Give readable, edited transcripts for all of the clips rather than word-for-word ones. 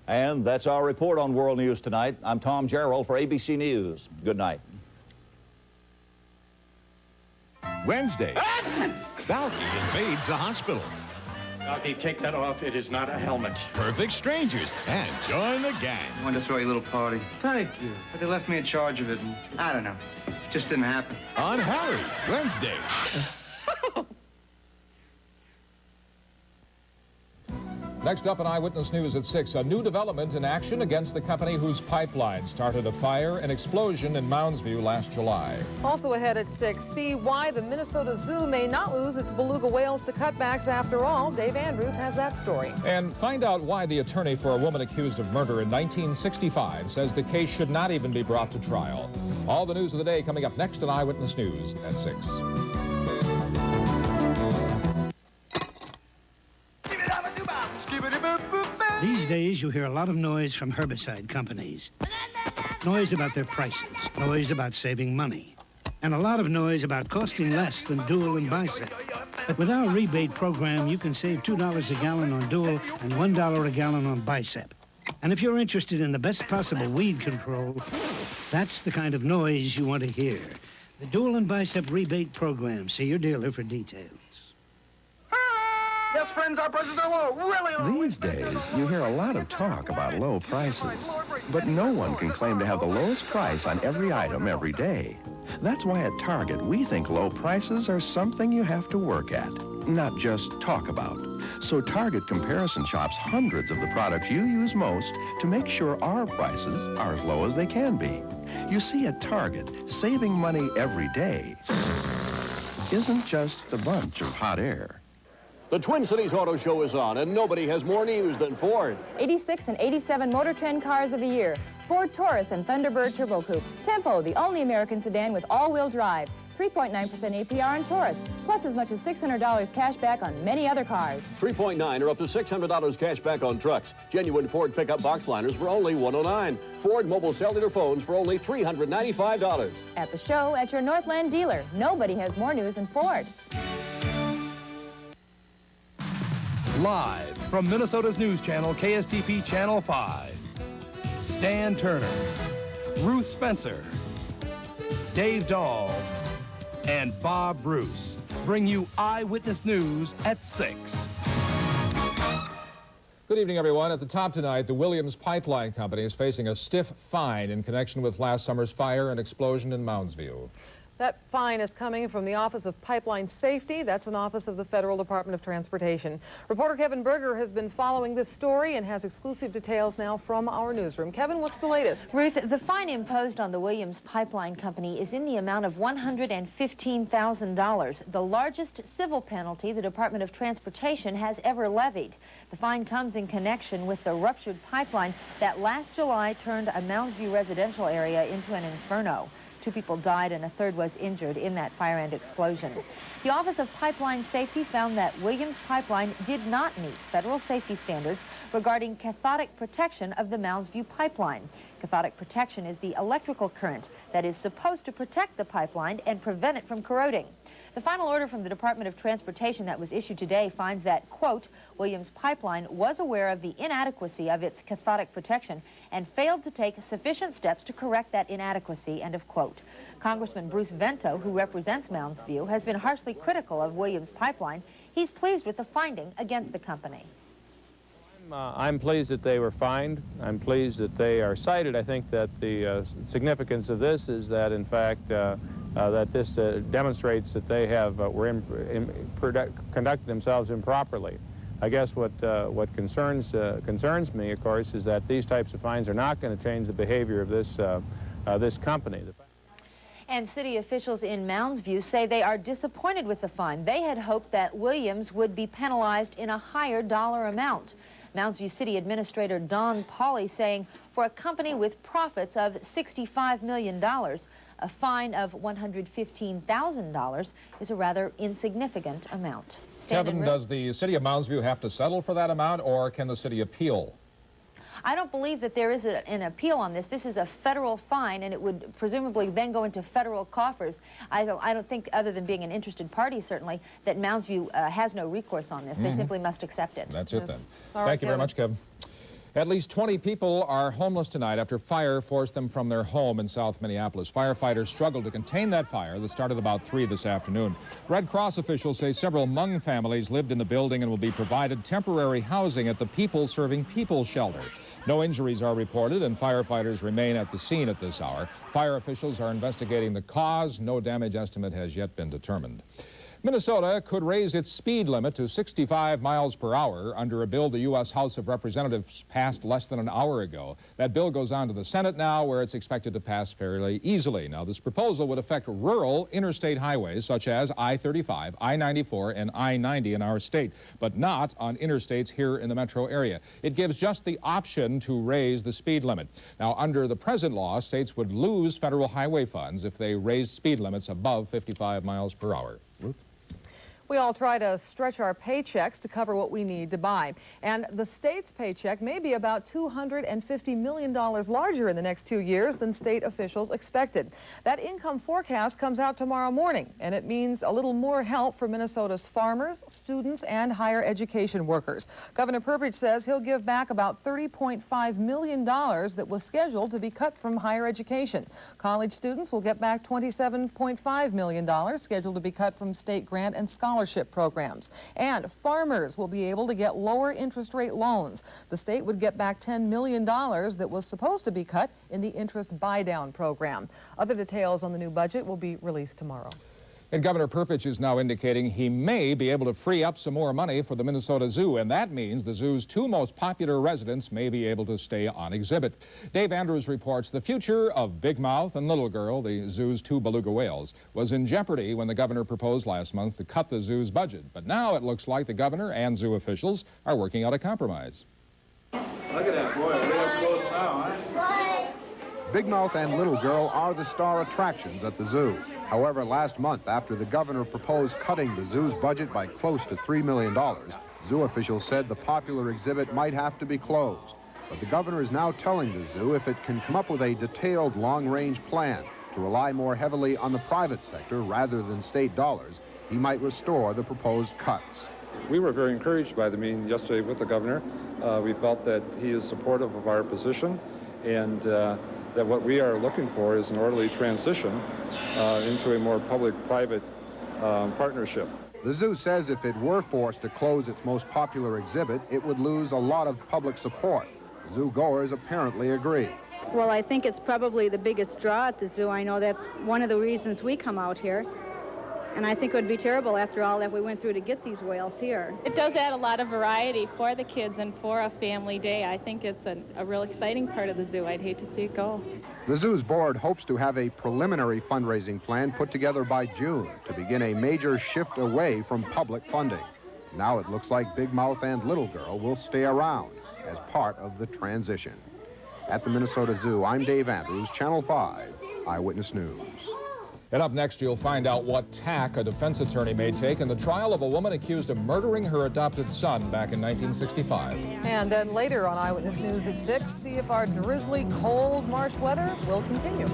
And that's our report on World News tonight. I'm Tom Gerald for ABC News. Good night. Wednesday, Balky invades the hospital. Balky, take that off. It is not a helmet. Perfect strangers, and join the gang. I wanted to throw you a little party. Thank you. But they left me in charge of it, and I don't know. It just didn't happen. On Harry, Wednesday. Next up in Eyewitness News at 6, a new development in action against the company whose pipeline started a fire and explosion in Mounds View last July. Also ahead at 6, see why the Minnesota Zoo may not lose its beluga whales to cutbacks after all. Dave Andrews has that story. And find out why the attorney for a woman accused of murder in 1965 says the case should not even be brought to trial. All the news of the day coming up next in Eyewitness News at 6. These days, you hear a lot of noise from herbicide companies. Noise about their prices, noise about saving money, and a lot of noise about costing less than Dual and Bicep. But with our rebate program, you can save $2 a gallon on Dual and $1 a gallon on Bicep. And if you're interested in the best possible weed control, that's the kind of noise you want to hear. The Dual and Bicep rebate program. See your dealer for details. Yes, friends, our prices are low, really low. These days, you hear a lot of talk about low prices, but no one can claim to have the lowest price on every item every day. That's why at Target, we think low prices are something you have to work at, not just talk about. So Target comparison shops hundreds of the products you use most to make sure our prices are as low as they can be. You see, at Target, saving money every day isn't just a bunch of hot air. The Twin Cities Auto Show is on, and nobody has more news than Ford. 86 and 87 Motor Trend cars of the year. Ford Taurus and Thunderbird Turbo Coupe. Tempo, the only American sedan with all-wheel drive. 3.9% APR on Taurus, plus as much as $600 cash back on many other cars. 3.9 or up to $600 cash back on trucks. Genuine Ford pickup box liners for only $109. Ford mobile cellular phones for only $395. At the show, at your Northland dealer. Nobody has more news than Ford. Live from Minnesota's news channel, KSTP Channel 5, Stan Turner, Ruth Spencer, Dave Dahl, and Bob Bruce bring you Eyewitness News at 6. Good evening, everyone. At the top tonight, the Williams Pipeline Company is facing a stiff fine in connection with last summer's fire and explosion in Mounds View. That fine is coming from the Office of Pipeline Safety. That's an office of the Federal Department of Transportation. Reporter Kevin Berger has been following this story and has exclusive details now from our newsroom. Kevin, what's the latest? Ruth, the fine imposed on the Williams Pipeline Company is in the amount of $115,000, the largest civil penalty the Department of Transportation has ever levied. The fine comes in connection with the ruptured pipeline that last July turned a Mounds View residential area into an inferno. 2 people died and a third was injured in that fire and explosion. The Office of Pipeline Safety found that Williams Pipeline did not meet federal safety standards regarding cathodic protection of the Mounds View pipeline. Cathodic protection is the electrical current that is supposed to protect the pipeline and prevent it from corroding. The final order from the Department of Transportation that was issued today finds that, quote, Williams Pipeline was aware of the inadequacy of its cathodic protection and failed to take sufficient steps to correct that inadequacy, end of quote. Congressman Bruce Vento, who represents Mounds View, has been harshly critical of Williams Pipeline. He's pleased with the finding against the company. I'm pleased that they were fined. I'm pleased that they are cited. I think that the significance of this is that, in fact, that this demonstrates that they have conducted themselves improperly. I guess what concerns me, of course, is that these types of fines are not going to change the behavior of this company. And city officials in Mounds View say they are disappointed with the fine. They had hoped that Williams would be penalized in a higher dollar amount. Mounds View City Administrator Don Pauley saying for a company with profits of $65 million, a fine of $115,000 is a rather insignificant amount. Kevin, does the city of Mounds View have to settle for that amount, or can the city appeal? I don't believe that there is an appeal on this. This is a federal fine, and it would presumably then go into federal coffers. I don't think, other than being an interested party, certainly, that Mounds View has no recourse on this. They simply must accept it. That's it, then. Thank you very much, Kevin. At least 20 people are homeless tonight after fire forced them from their home in South Minneapolis. Firefighters struggled to contain that fire that started about 3 this afternoon. Red Cross officials say several Hmong families lived in the building and will be provided temporary housing at the People Serving People shelter. No injuries are reported, and firefighters remain at the scene at this hour. Fire officials are investigating the cause. No damage estimate has yet been determined. Minnesota could raise its speed limit to 65 miles per hour under a bill the U.S. House of Representatives passed less than an hour ago. That bill goes on to the Senate now, where it's expected to pass fairly easily. Now, this proposal would affect rural interstate highways such as I-35, I-94, and I-90 in our state, but not on interstates here in the metro area. It gives just the option to raise the speed limit. Now, under the present law, states would lose federal highway funds if they raised speed limits above 55 miles per hour. Ruth? We all try to stretch our paychecks to cover what we need to buy. And the state's paycheck may be about $250 million larger in the next 2 years than state officials expected. That income forecast comes out tomorrow morning, and it means a little more help for Minnesota's farmers, students, and higher education workers. Governor Perpich says he'll give back about $30.5 million that was scheduled to be cut from higher education. College students will get back $27.5 million scheduled to be cut from state grant and scholarship programs. And farmers will be able to get lower interest rate loans. The state would get back $10 million that was supposed to be cut in the interest buy-down program. Other details on the new budget will be released tomorrow. And Governor Perpich is now indicating he may be able to free up some more money for the Minnesota Zoo, and that means the zoo's 2 most popular residents may be able to stay on exhibit. Dave Andrews reports the future of Big Mouth and Little Girl, the zoo's 2 beluga whales, was in jeopardy when the governor proposed last month to cut the zoo's budget. But now it looks like the governor and zoo officials are working out a compromise. Look at that boy, way up close now, huh? Big Mouth and Little Girl are the star attractions at the zoo. However, last month, after the governor proposed cutting the zoo's budget by close to $3 million, zoo officials said the popular exhibit might have to be closed. But the governor is now telling the zoo if it can come up with a detailed long-range plan to rely more heavily on the private sector rather than state dollars, he might restore the proposed cuts. We were very encouraged by the meeting yesterday with the governor. We felt that he is supportive of our position, and that what we are looking for is an orderly transition into a more public-private partnership. The zoo says if it were forced to close its most popular exhibit, it would lose a lot of public support. Zoo goers apparently agree. Well, I think it's probably the biggest draw at the zoo. I know that's one of the reasons we come out here. And I think it would be terrible after all that we went through to get these whales here. It does add a lot of variety for the kids and for a family day. I think it's a real exciting part of the zoo. I'd hate to see it go. The zoo's board hopes to have a preliminary fundraising plan put together by June to begin a major shift away from public funding. Now it looks like Big Mouth and Little Girl will stay around as part of the transition. At the Minnesota Zoo, I'm Dave Andrews, Channel 5 Eyewitness News. And up next, you'll find out what tack a defense attorney may take in the trial of a woman accused of murdering her adopted son back in 1965. And then later on Eyewitness News at 6, see if our drizzly, cold March weather will continue.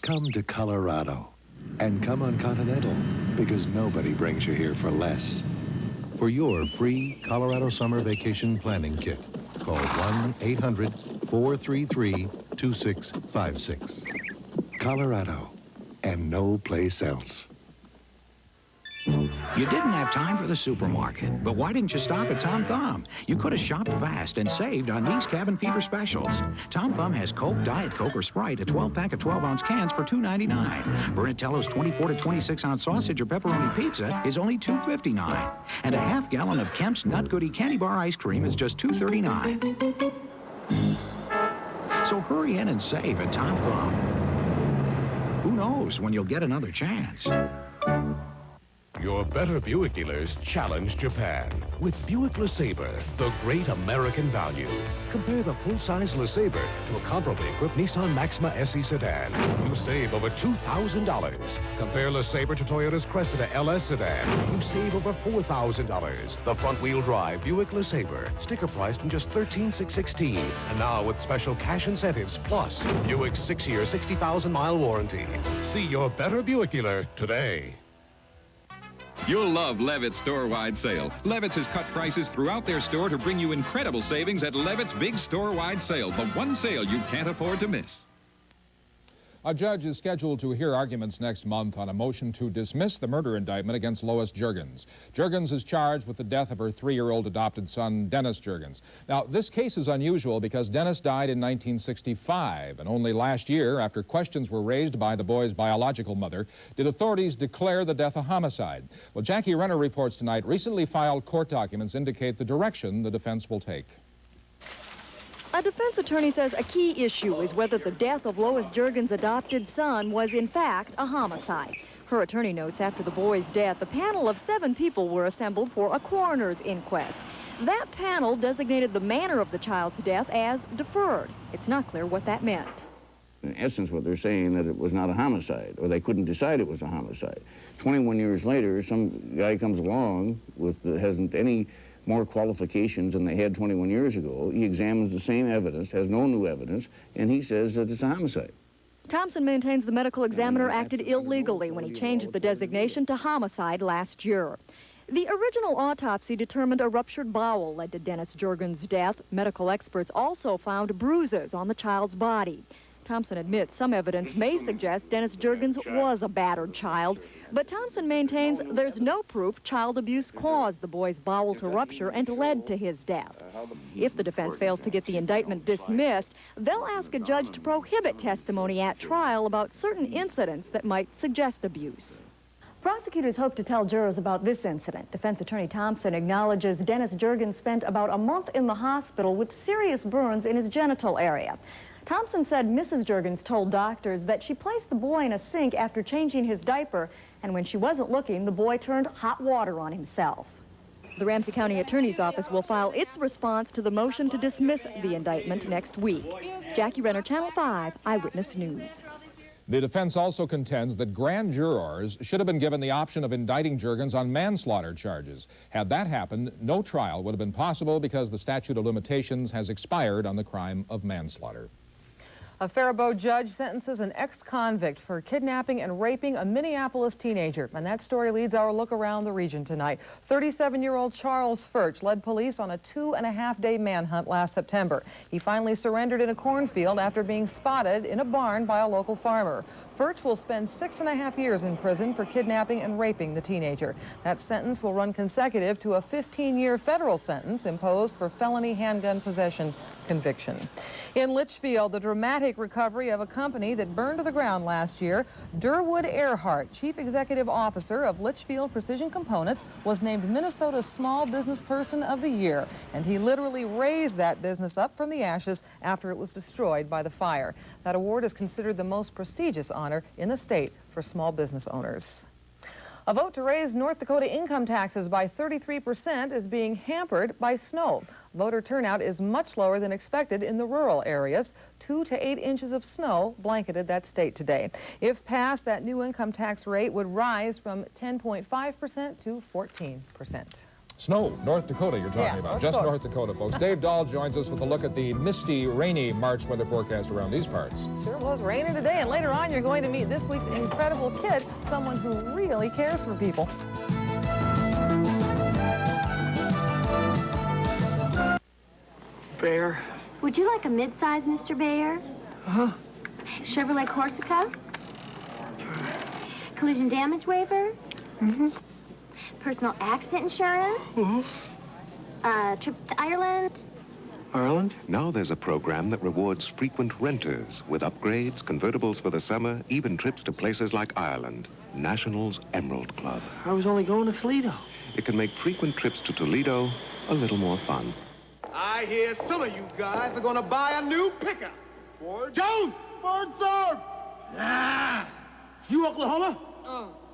Come to Colorado, and come on Continental, because nobody brings you here for less. For your free Colorado Summer Vacation Planning Kit, call 1-800-433-2656. Colorado, and no place else. You didn't have time for the supermarket, but why didn't you stop at Tom Thumb? You could have shopped fast and saved on these cabin fever specials. Tom Thumb has Coke, Diet Coke, or Sprite, a 12-pack of 12-ounce cans for $2.99. Bernatello's 24 to 26-ounce sausage or pepperoni pizza is only $2.59. And a half-gallon of Kemp's Nut Goody Candy Bar ice cream is just $2.39. So hurry in and save at Tom Thumb. Who knows when you'll get another chance? Your better Buick dealers challenge Japan with Buick LeSabre, the great American value. Compare the full-size LeSabre to a comparably equipped Nissan Maxima SE sedan. You save over $2,000. Compare LeSabre to Toyota's Cressida LS sedan. You save over $4,000. The front-wheel drive Buick LeSabre, sticker priced from just $13,616. And now with special cash incentives, plus Buick's 6-year, 60,000-mile warranty. See your better Buick dealer today. You'll love Levitt's store-wide sale. Levitt's has cut prices throughout their store to bring you incredible savings at Levitt's big store-wide sale, the one sale you can't afford to miss. A judge is scheduled to hear arguments next month on a motion to dismiss the murder indictment against Lois Juergens. Juergens is charged with the death of her 3-year-old adopted son, Dennis Juergens. Now, this case is unusual because Dennis died in 1965, and only last year, after questions were raised by the boy's biological mother, did authorities declare the death a homicide. Well, Jackie Renner reports tonight recently filed court documents indicate the direction the defense will take. A defense attorney says a key issue is whether the death of Lois Juergens' adopted son was in fact a homicide. Her attorney notes after the boy's death, a panel of 7 people were assembled for a coroner's inquest. That panel designated the manner of the child's death as deferred. It's not clear what that meant. In essence, what they're saying that it was not a homicide, or they couldn't decide it was a homicide. 21 years later, some guy comes along with hasn't any more qualifications than they had 21 years ago. He examines the same evidence, has no new evidence, and he says that it's a homicide. Thompson maintains the medical examiner acted illegally when he changed the designation to homicide last year. The original autopsy determined a ruptured bowel led to Dennis Juergens' death. Medical experts also found bruises on the child's body. Thompson admits some evidence may suggest Dennis Juergens was a battered child, but Thompson maintains there's no proof child abuse caused the boy's bowel to rupture and led to his death. If the defense fails to get the indictment dismissed, they'll ask a judge to prohibit testimony at trial about certain incidents that might suggest abuse. Prosecutors hope to tell jurors about this incident. Defense attorney Thompson acknowledges Dennis Juergens spent about a month in the hospital with serious burns in his genital area. Thompson said Mrs. Juergens told doctors that she placed the boy in a sink after changing his diaper, and when she wasn't looking, the boy turned hot water on himself. The Ramsey County Attorney's Office will file its response to the motion to dismiss the indictment next week. Jackie Renner, Channel 5, Eyewitness News. The defense also contends that grand jurors should have been given the option of indicting Juergens on manslaughter charges. Had that happened, no trial would have been possible because the statute of limitations has expired on the crime of manslaughter. A Faribault judge sentences an ex-convict for kidnapping and raping a Minneapolis teenager. And that story leads our look around the region tonight. 37-year-old Charles Furch led police on a 2.5-day manhunt last September. He finally surrendered in a cornfield after being spotted in a barn by a local farmer. Furch will spend 6.5 years in prison for kidnapping and raping the teenager. That sentence will run consecutive to a 15-year federal sentence imposed for felony handgun possession conviction. In Litchfield, the dramatic recovery of a company that burned to the ground last year. Durwood Earhart, Chief Executive Officer of Litchfield Precision Components, was named Minnesota's Small Business Person of the Year, and he literally raised that business up from the ashes after it was destroyed by the fire. That award is considered the most prestigious honor in the state for small business owners. A vote to raise North Dakota income taxes by 33% is being hampered by snow. Voter turnout is much lower than expected in the rural areas. 2 to 8 inches of snow blanketed that state today. If passed, that new income tax rate would rise from 10.5% to 14%. Snow, North Dakota you're talking about. Just North Dakota, folks. Dave Dahl joins us with a look at the misty, rainy March weather forecast around these parts. Sure was raining today, and later on you're going to meet this week's incredible kid, someone who really cares for people. Bear. Would you like a mid-size, Mr. Bear? Uh-huh. Chevrolet Corsica? Collision damage waiver? Mm-hmm. Personal accident insurance? Mm-hmm. Trip to Ireland? Ireland? Now there's a program that rewards frequent renters with upgrades, convertibles for the summer, even trips to places like Ireland. National's Emerald Club. I was only going to Toledo. It can make frequent trips to Toledo a little more fun. I hear some of you guys are gonna buy a new pickup. Ford? Jones! Ford, sir! Nah. You Oklahoma?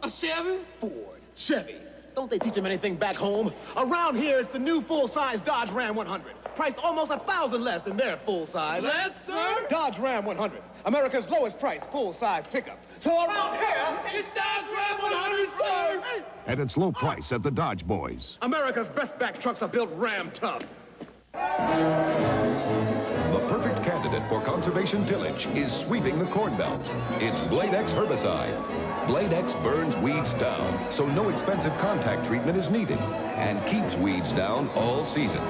A Chevy? Ford. Chevy. Don't they teach him anything back home? Around here, it's the new full-size Dodge Ram 100. Priced almost $1,000 less than their full-size. Less, sir? Dodge Ram 100. America's lowest price full-size pickup. So around here, it's Dodge Ram 100, sir! At its low price at the Dodge Boys. America's best back trucks are built Ram tub. The perfect candidate for conservation tillage is sweeping the Corn Belt. It's Blade X herbicide. Blade X burns weeds down, so no expensive contact treatment is needed, and keeps weeds down all season.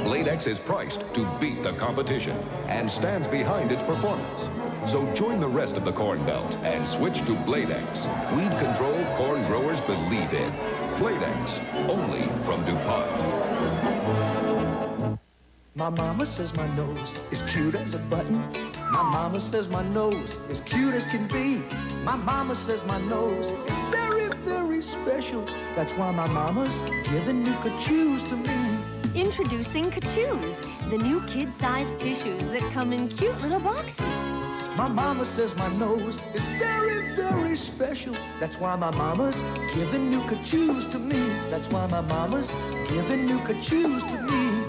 Blade X is priced to beat the competition and stands behind its performance. So join the rest of the Corn Belt and switch to Blade X. Weed control corn growers believe in. Blade X, only from DuPont. My mama says my nose is cute as a button. My mama says my nose is cute as can be. My mama says my nose is very, very special. That's why my mama's giving new Ka-Chews to me. Introducing Ka-Chews, the new kid-sized tissues that come in cute little boxes. My mama says my nose is very, very special. That's why my mama's giving new Ka-Chews to me. That's why my mama's giving new Ka-Chews to me.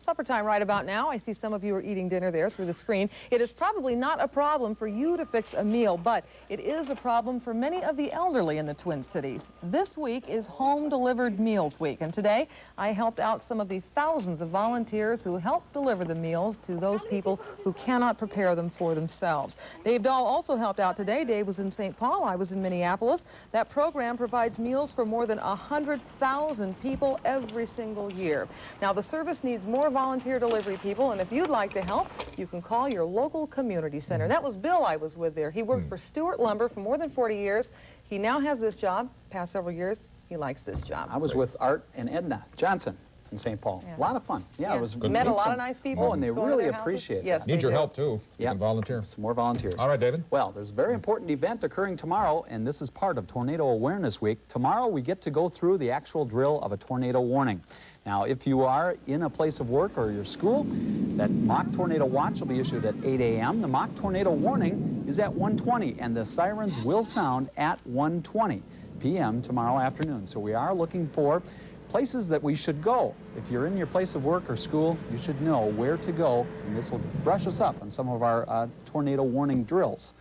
Supper time right about now. I see some of you are eating dinner there through the screen. It is probably not a problem for you to fix a meal, but it is a problem for many of the elderly in the Twin Cities. This week is Home Delivered Meals Week, and today I helped out some of the thousands of volunteers who help deliver the meals to those people who cannot prepare them for themselves. Dave Dahl also helped out today. Dave was in St. Paul. I was in Minneapolis. That program provides meals for more than 100,000 people every single year. Now, the service needs more volunteer delivery people, and if you'd like to help, you can call your local community center. That was Bill I was with there. He worked for Stewart Lumber for more than 40 years. He now has this job. Past several years, he likes this job. I was with Art and Edna Johnson in St. Paul. Yeah. A lot of fun. Yeah, it was good. Met a lot of nice people. Oh, and they really appreciate it. Yes, need your help too. You can volunteer. Some more volunteers. All right, David. Well, there's a very important event occurring tomorrow, and this is part of Tornado Awareness Week. Tomorrow we get to go through the actual drill of a tornado warning. Now, if you are in a place of work or your school, that mock tornado watch will be issued at 8 a.m. The mock tornado warning is at 1:20, and the sirens will sound at 1:20 p.m. tomorrow afternoon. So we are looking for places that we should go. If you're in your place of work or school, you should know where to go, and this will brush us up on some of our tornado warning drills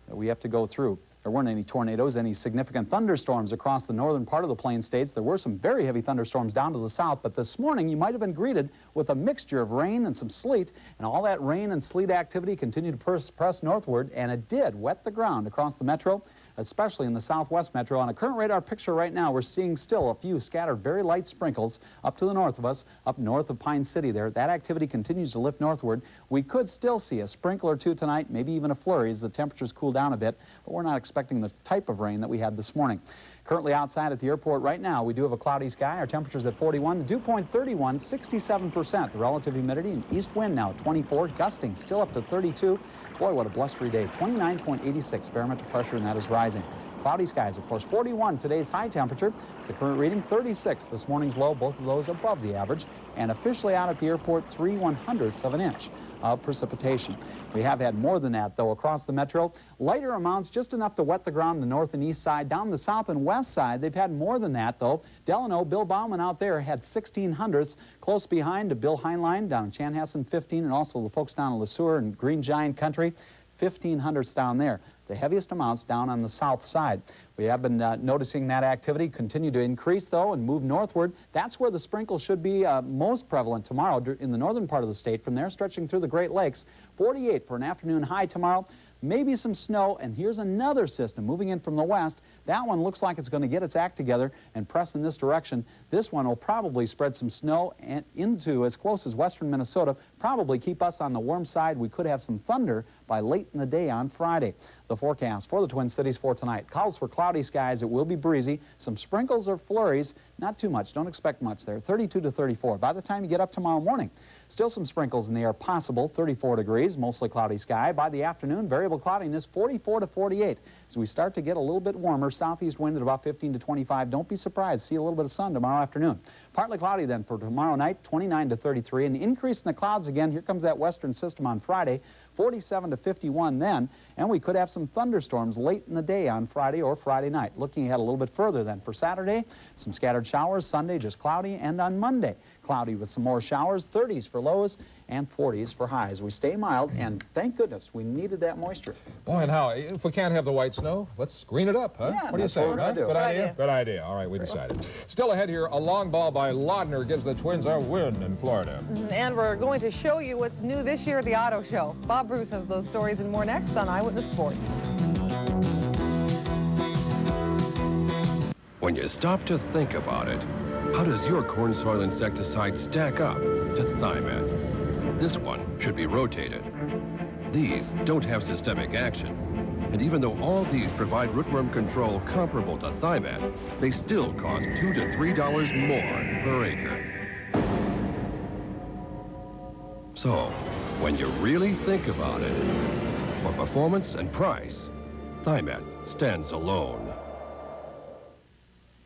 that we have to go through. There weren't any tornadoes, any significant thunderstorms across the northern part of the Plain States. There were some very heavy thunderstorms down to the south, but this morning you might have been greeted with a mixture of rain and some sleet, and all that rain and sleet activity continued to press northward, and it did wet the ground across the metro, especially in the southwest metro. On a current radar picture right now, we're seeing still a few scattered very light sprinkles up to the north of us, up north of Pine City there. That activity continues to lift northward. We could still see a sprinkle or two tonight, maybe even a flurry as the temperatures cool down a bit, but we're not expecting the type of rain that we had this morning. Currently outside at the airport right now, we do have a cloudy sky. Our temperature's at 41, the dew point 31, 67%. The relative humidity and east wind now 24, gusting still up to 32. Boy, what a blustery day. 29.86 barometric pressure, and that is rising. Cloudy skies, of course, 41 today's high temperature. It's the current reading, 36 this morning's low, both of those above the average. And officially out at the airport, 3/100ths of an inch of precipitation. We have had more than that, though, across the metro. Lighter amounts, just enough to wet the ground on the north and east side. Down the south and west side, they've had more than that, though. Delano, Bill Bauman out there had 1600ths. Close behind to Bill Heinlein down in Chanhassen, 15, and also the folks down in Le Sueur and Green Giant Country, 1500ths down there. The heaviest amounts down on the south side. We have been noticing that activity continue to increase, though, and move northward. That's where the sprinkles should be most prevalent tomorrow in the northern part of the state. From there, stretching through the Great Lakes, 48 for an afternoon high tomorrow. Maybe some snow, and here's another system moving in from the west. That one looks like it's going to get its act together and press in this direction. This one will probably spread some snow and into as close as western Minnesota, probably keep us on the warm side. We could have some thunder by late in the day on Friday. The forecast for the Twin Cities for tonight calls for cloudy skies. It will be breezy. Some sprinkles or flurries, not too much. Don't expect much there. 32 to 34. By the time you get up tomorrow morning, still some sprinkles in the air possible. 34 degrees, mostly cloudy sky. By the afternoon, variable cloudiness, 44 to 48. As we start to get a little bit warmer, southeast wind at about 15 to 25. Don't be surprised to see a little bit of sun tomorrow afternoon. Partly cloudy then for tomorrow night, 29 to 33. An increase in the clouds again. Here comes that western system on Friday, 47 to 51 then. And we could have some thunderstorms late in the day on Friday or Friday night. Looking ahead a little bit further then for Saturday, some scattered showers. Sunday just cloudy, and on Monday cloudy with some more showers, 30s for lows and 40s for highs. We stay mild, and thank goodness we needed that moisture. Boy, and how, if we can't have the white snow, let's green it up, huh? Yeah, What do you that's say? what we're gonna do. Good idea? Good idea. All right, we decided. Still ahead here, a long ball by Laudner gives the Twins a win in Florida. And we're going to show you what's new this year at the Auto Show. Bob Bruce has those stories and more next on Eyewitness Sports. When you stop to think about it, how does your corn soil insecticide stack up to Thimet? This one should be rotated. These don't have systemic action. And even though all these provide rootworm control comparable to Thimet, they still cost $2 to $3 more per acre. So, when you really think about it, for performance and price, Thimet stands alone.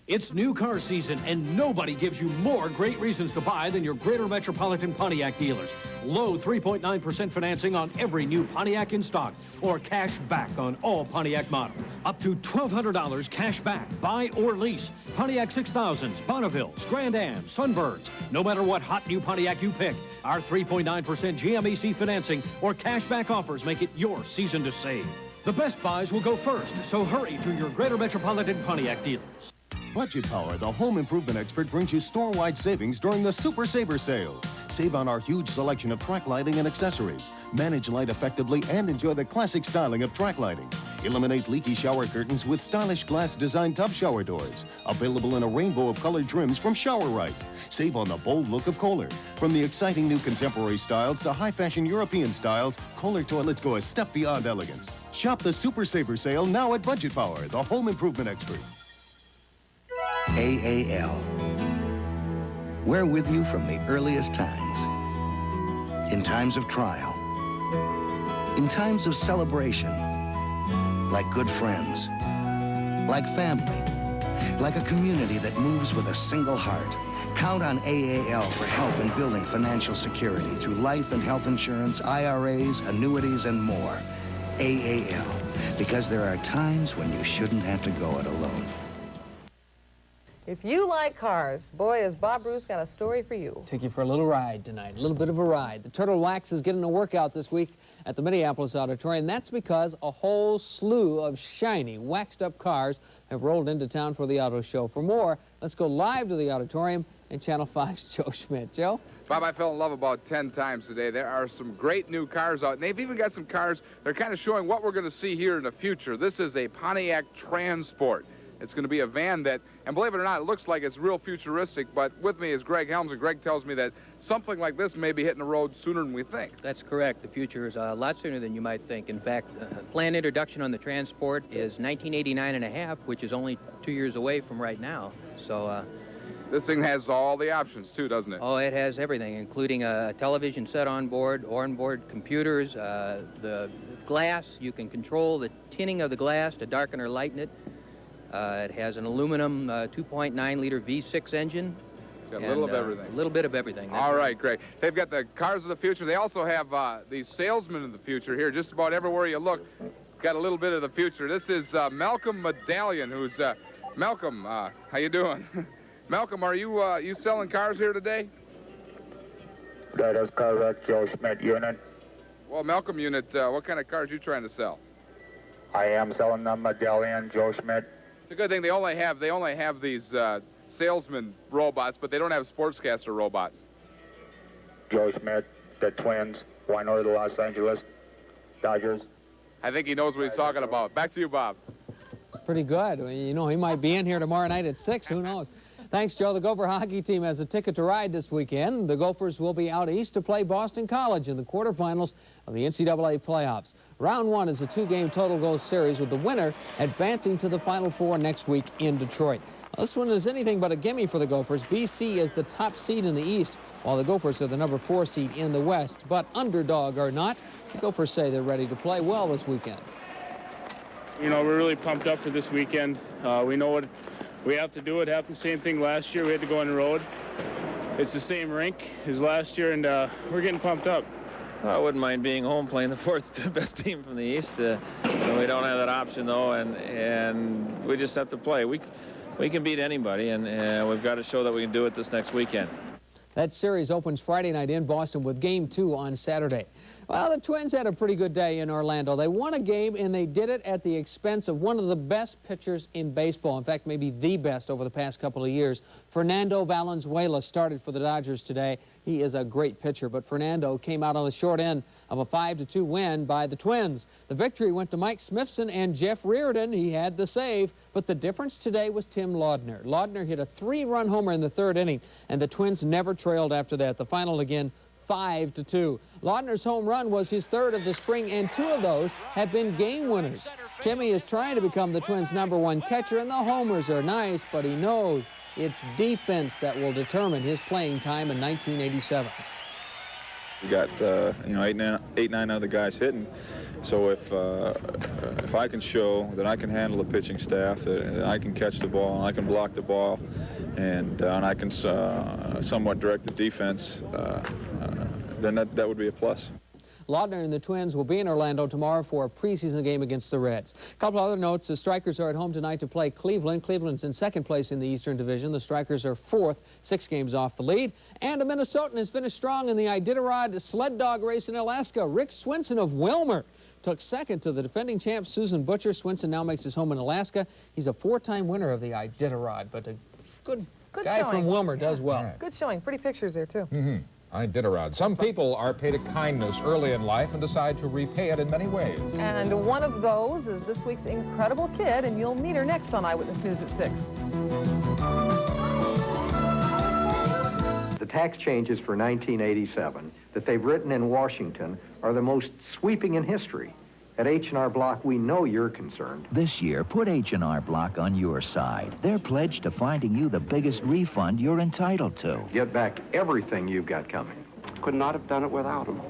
It's new car season, and nobody gives you more great reasons to buy than your Greater Metropolitan Pontiac dealers. Low 3.9% financing on every new Pontiac in stock, or cash back on all Pontiac models. Up to $1,200 cash back, buy or lease. Pontiac 6000s, Bonnevilles, Grand Ams, Sunbirds. No matter what hot new Pontiac you pick, our 3.9% GMAC financing or cash back offers make it your season to save. The best buys will go first, so hurry to your Greater Metropolitan Pontiac dealers. Budget Power, the home improvement expert, brings you store-wide savings during the Super Saver Sale. Save on our huge selection of track lighting and accessories. Manage light effectively and enjoy the classic styling of track lighting. Eliminate leaky shower curtains with stylish glass-designed tub shower doors. Available in a rainbow of colored trims from Shower Right. Save on the bold look of Kohler. From the exciting new contemporary styles to high-fashion European styles, Kohler toilets go a step beyond elegance. Shop the Super Saver Sale now at Budget Power, the home improvement expert. AAL. We're with you from the earliest times. In times of trial. In times of celebration. Like good friends. Like family. Like a community that moves with a single heart. Count on AAL for help in building financial security through life and health insurance, IRAs, annuities, and more. AAL. Because there are times when you shouldn't have to go it alone. If you like cars, boy, has Bob Bruce got a story for you. Take you for a little ride tonight, a little bit of a ride. The Turtle Wax is getting a workout this week at the Minneapolis Auditorium. That's because a whole slew of shiny, waxed-up cars have rolled into town for the auto show. For more, let's go live to the auditorium and Channel 5's Joe Schmidt. Joe? Bob, I fell in love about 10 times today. There are some great new cars out, and they've even got some cars that are kind of showing what we're going to see here in the future. This is a Pontiac Transport. It's going to be a van that, and believe it or not, it looks like it's real futuristic, but with me is Greg Helms, and Greg tells me that something like this may be hitting the road sooner than we think. That's correct. The future is a lot sooner than you might think. In fact, planned introduction on the Transport is 1989 and a half, which is only 2 years away from right now. So this thing has all the options, too, doesn't it? Oh, it has everything, including a television set on board computers, the glass. You can control the tinting of the glass to darken or lighten it. It has an aluminum 2.9-liter V6 engine. It's got a little of everything. A little bit of everything. That's All right, great. They've got the cars of the future. They also have the salesmen of the future here. Just about everywhere you look, got a little bit of the future. This is Malcolm Medallion, who's Malcolm. How you doing? Malcolm, are you selling cars here today? That is correct, Joe Schmidt unit. Well, Malcolm unit, what kind of cars are you trying to sell? I am selling the Medallion, Joe Schmidt. It's a good thing they only have these salesman robots, but they don't have sportscaster robots. Joe Schmidt, the Twins, why not the Los Angeles Dodgers? I think he knows what he's talking about. Back to you, Bob. Pretty good. You know, he might be in here tomorrow night at 6. Who knows? Thanks, Joe. The Gopher hockey team has a ticket to ride this weekend. The Gophers will be out east to play Boston College in the quarterfinals of the NCAA playoffs. Round 1 is a 2-game total goal series with the winner advancing to the Final Four next week in Detroit. Now, this one is anything but a gimme for the Gophers. BC is the top seed in the East, while the Gophers are the number 4 seed in the West. But underdog or not, the Gophers say they're ready to play well this weekend. You know, we're really pumped up for this weekend. We know what we have to do. It happened the same thing last year. We had to go on the road. it's the same rink as last year, and we're getting pumped up. I wouldn't mind being home playing the fourth best team from the East. We don't have that option, though, and we just have to play. We can beat anybody, and we've got to show that we can do it this next weekend. That series opens Friday night in Boston with Game 2 on Saturday. Well, the Twins had a pretty good day in Orlando. They won a game, and they did it at the expense of one of the best pitchers in baseball. In fact, maybe the best over the past couple of years. Fernando Valenzuela started for the Dodgers today. He is a great pitcher, but Fernando came out on the short end of a 5-2 win by the Twins. The victory went to Mike Smithson and Jeff Reardon. He had the save, but the difference today was Tim Laudner. Laudner hit a 3-run homer in the third inning, and the Twins never trailed after that. The final again, 5-2. Laudner's home run was his third of the spring, and 2 of those have been game winners. Timmy is trying to become the Twins' #1 catcher, and the homers are nice, but he knows it's defense that will determine his playing time in 1987. We got, 8-9 other guys hitting. So if I can show that I can handle the pitching staff, that I can catch the ball, and I can block the ball, and I can somewhat direct the defense, then that would be a plus. Laudner and the Twins will be in Orlando tomorrow for a preseason game against the Reds. A couple other notes. The Strikers are at home tonight to play Cleveland. Cleveland's in second place in the Eastern Division. The Strikers are 4th, 6 games off the lead. And a Minnesotan has finished strong in the Iditarod sled dog race in Alaska. Rick Swinson of Wilmer took second to the defending champ Susan Butcher. Swinson now makes his home in Alaska. He's a 4-time winner of the Iditarod, but a good guy showing. from Wilmer does well. Good showing. Pretty pictures there, too. Iditarod. Some people are paid a kindness early in life and decide to repay it in many ways. And one of those is this week's incredible kid, and you'll meet her next on Eyewitness News at 6. The tax changes for 1987 that they've written in Washington are the most sweeping in history. At H&R Block, we know you're concerned. This year, put H&R Block on your side. They're pledged to finding you the biggest refund you're entitled to. Get back everything you've got coming. Could not have done it without them.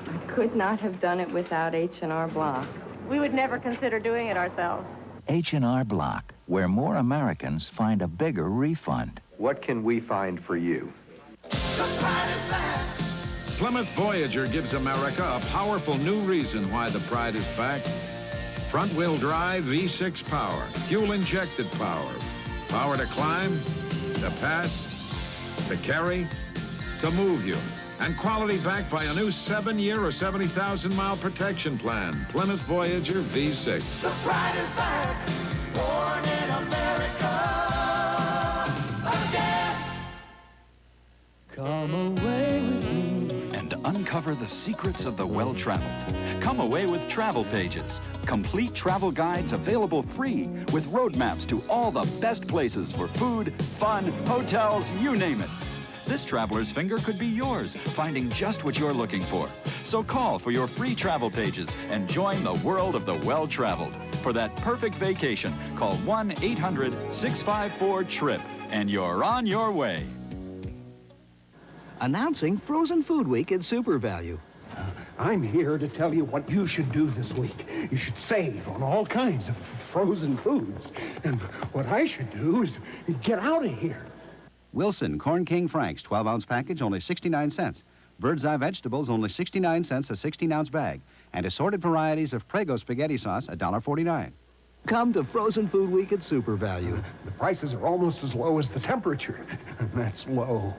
I could not have done it without H&R Block. We would never consider doing it ourselves. H&R Block, where more Americans find a bigger refund. What can we find for you? Plymouth Voyager gives America a powerful new reason why the Pride is back. Front-wheel drive V6 power, fuel-injected power, power to climb, to pass, to carry, to move you, and quality backed by a new 7-year or 70,000-mile protection plan. Plymouth Voyager V6. The pride is back, born in America again. Come away with me and uncover the secrets of the well-traveled. Come away with Travel Pages, complete travel guides available free with road maps to all the best places for food, fun, hotels, you name it. This traveler's finger could be yours, finding just what you're looking for. So call for your free Travel Pages and join the world of the well-traveled. For that perfect vacation, call 1-800-654-TRIP and you're on your way. Announcing Frozen Food Week in Super Value. I'm here to tell you what you should do this week. You should save on all kinds of frozen foods. And what I should do is get out of here. Wilson Corn King Franks, 12-ounce package, only 69 cents. Bird's Eye vegetables, only 69 cents a 16-ounce bag. And assorted varieties of Prego spaghetti sauce, $1.49. Come to Frozen Food Week at Super Value. The prices are almost as low as the temperature. And that's low.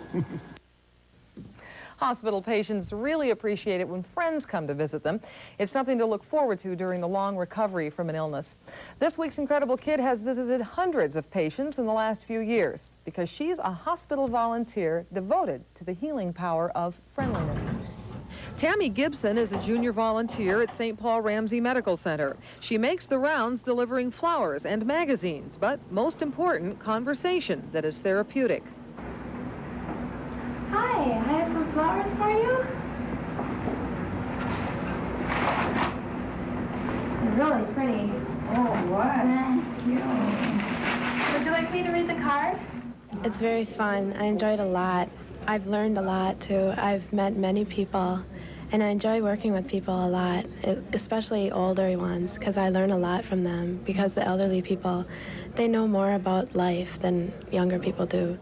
Hospital patients really appreciate it when friends come to visit them. It's something to look forward to during the long recovery from an illness. This week's Incredible Kid has visited hundreds of patients in the last few years because she's a hospital volunteer devoted to the healing power of friendliness. Tammy Gibson is a junior volunteer at St. Paul Ramsey Medical Center. She makes the rounds delivering flowers and magazines, but most important, conversation that is therapeutic. Hi, I have some flowers for you. They're really pretty. Oh, what? Thank you. Would you like me to read the card? It's very fun. I enjoyed a lot. I've learned a lot, too. I've met many people, and I enjoy working with people a lot, especially older ones, because I learn a lot from them, because the elderly people, they know more about life than younger people do.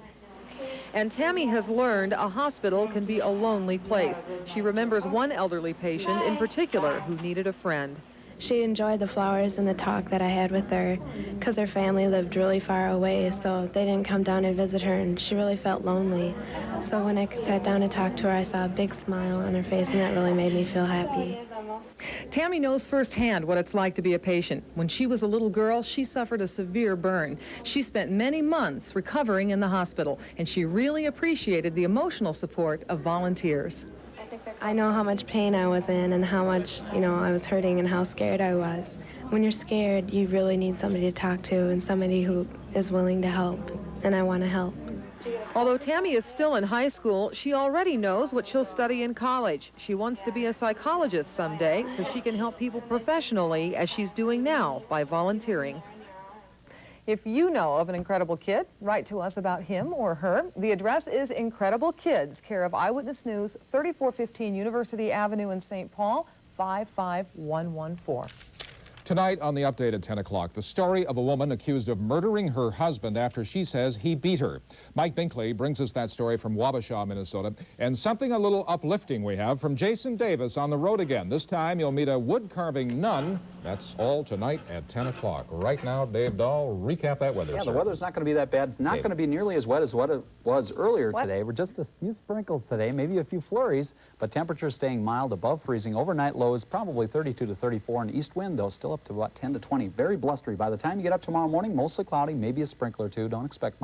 And Tammy has learned a hospital can be a lonely place. She remembers one elderly patient in particular who needed a friend. She enjoyed the flowers and the talk that I had with her because her family lived really far away, so they didn't come down and visit her, and she really felt lonely. So when I sat down to talk to her, I saw a big smile on her face, and that really made me feel happy. Tammy knows firsthand what it's like to be a patient. When she was a little girl, she suffered a severe burn. She spent many months recovering in the hospital, and she really appreciated the emotional support of volunteers. I know how much pain I was in and how much, I was hurting and how scared I was. When you're scared, you really need somebody to talk to and somebody who is willing to help, and I want to help. Although Tammy is still in high school, she already knows what she'll study in college. She wants to be a psychologist someday so she can help people professionally, as she's doing now by volunteering. If you know of an incredible kid, write to us about him or her. The address is Incredible Kids, care of Eyewitness News, 3415 University Avenue in St. Paul, 55114. Tonight on the update at 10 o'clock, the story of a woman accused of murdering her husband after she says he beat her. Mike Binkley brings us that story from Wabasha, Minnesota. And something a little uplifting we have from Jason Davis on the road again. This time you'll meet a wood-carving nun. That's all tonight at 10 o'clock. Right now, Dave Dahl, recap that weather. Yeah, the weather's not going to be that bad. It's not going to be nearly as wet as what it was earlier today. We're just a few sprinkles today, maybe a few flurries, but temperatures staying mild above freezing. Overnight lows probably 32 to 34, and east wind, though, still up to about 10 to 20. Very blustery. By the time you get up tomorrow morning, mostly cloudy, maybe a sprinkle or two. Don't expect much.